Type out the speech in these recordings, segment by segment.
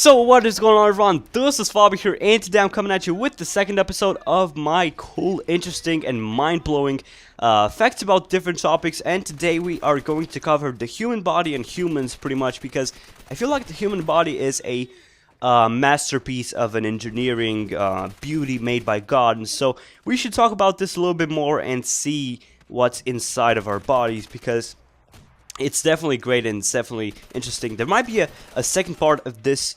So what is going on, everyone? This is Fabi here, and today I'm coming at you with the second episode of my cool, interesting, and mind-blowing facts about different topics. And today we are going to cover the human body and humans, pretty much, because I feel like the human body is a masterpiece of an engineering beauty made by God. And so we should talk about this a little bit more and see what's inside of our bodies, because it's definitely great and it's definitely interesting. There might be a second part of this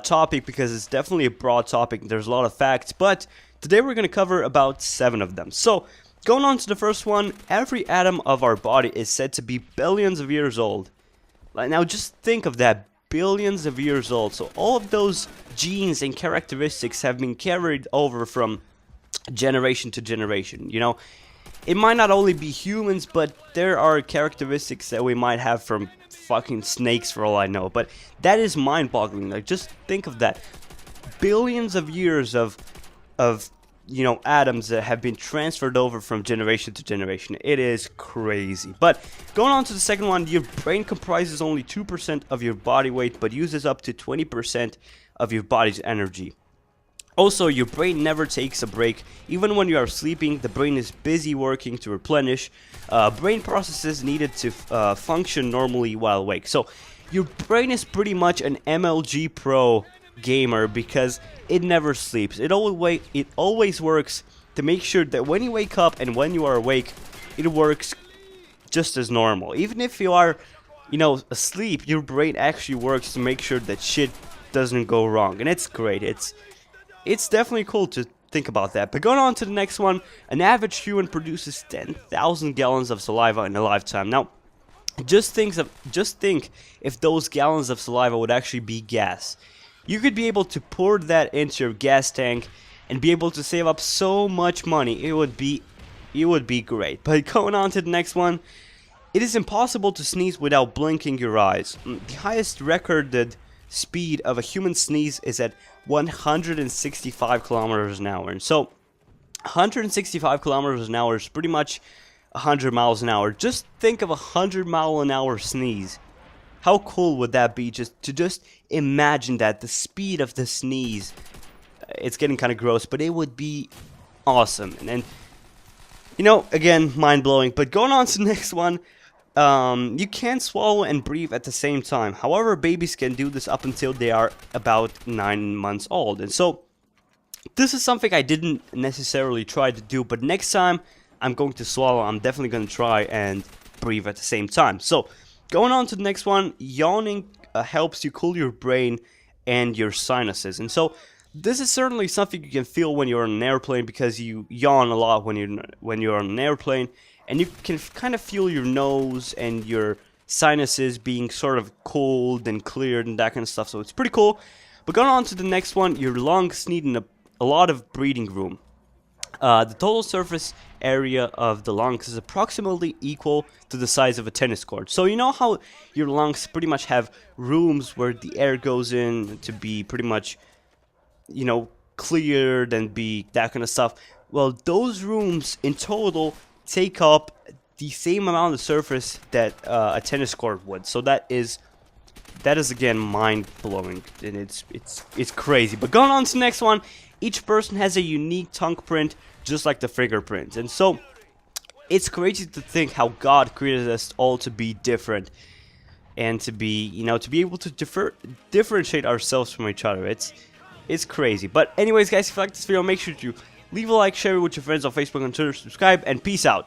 topic because it's definitely a broad topic. There's a lot of facts, but today we're going to cover about 7 of them. So, going on to the first one, every atom of our body is said to be billions of years old. Now just think of that, billions of years old. So all of those genes and characteristics have been carried over from generation to generation, you know. It might not only be humans, but there are characteristics that we might have from fucking snakes for all I know. But that is mind-boggling. Like, just think of that. Billions of years of you know, atoms that have been transferred over from generation to generation. It is crazy. But going on to the second one, your brain comprises only 2% of your body weight, but uses up to 20% of your body's energy. Also, your brain never takes a break. Even when you are sleeping, the brain is busy working to replenish brain processes needed to function normally while awake. So, your brain is pretty much an MLG Pro gamer because it never sleeps. It always works to make sure that when you wake up and when you are awake, it works just as normal. Even if you are, you know, asleep, your brain actually works to make sure that shit doesn't go wrong. And it's great. It's definitely cool to think about that. But going on to the next one, an average human produces 10,000 gallons of saliva in a lifetime. Now, just think if those gallons of saliva would actually be gas. You could be able to pour that into your gas tank and be able to save up so much money. It would be great. But going on to the next one, it is impossible to sneeze without blinking your eyes. The highest recorded speed of a human sneeze is at 165 kilometers an hour. And so 165 kilometers an hour is pretty much 100 miles an hour. Just think of a 100 mile an hour sneeze. How cool would that be? Just imagine that, the speed of the sneeze. It's getting kind of gross, but it would be awesome. And you know, again, mind-blowing. But going on to the next one, you can't swallow and breathe at the same time. However, babies can do this up until they are about 9 months old. And so, this is something I didn't necessarily try to do, but next time I'm going to swallow, I'm definitely going to try and breathe at the same time. So, going on to the next one, yawning helps you cool your brain and your sinuses. And so, this is certainly something you can feel when you're on an airplane, because you yawn a lot when you're on an airplane. And you can kind of feel your nose and your sinuses being sort of cooled and cleared and that kind of stuff. So it's pretty cool. But going on to the next one, your lungs need a lot of breathing room. The total surface area of the lungs is approximately equal to the size of a tennis court. So you know how your lungs pretty much have rooms where the air goes in to be pretty much, you know, cleared and be that kind of stuff. Well, those rooms in total take up the same amount of surface that a tennis court would. So that is again mind-blowing, and it's crazy. But going on to the next one, each person has a unique tongue print, just like the fingerprint. And so it's crazy to think how God created us all to be different and to be, you know, to be able to differentiate ourselves from each other. It's crazy. But anyways, guys, if you like this video, make sure to leave a like, share it with your friends on Facebook and Twitter, subscribe, and peace out.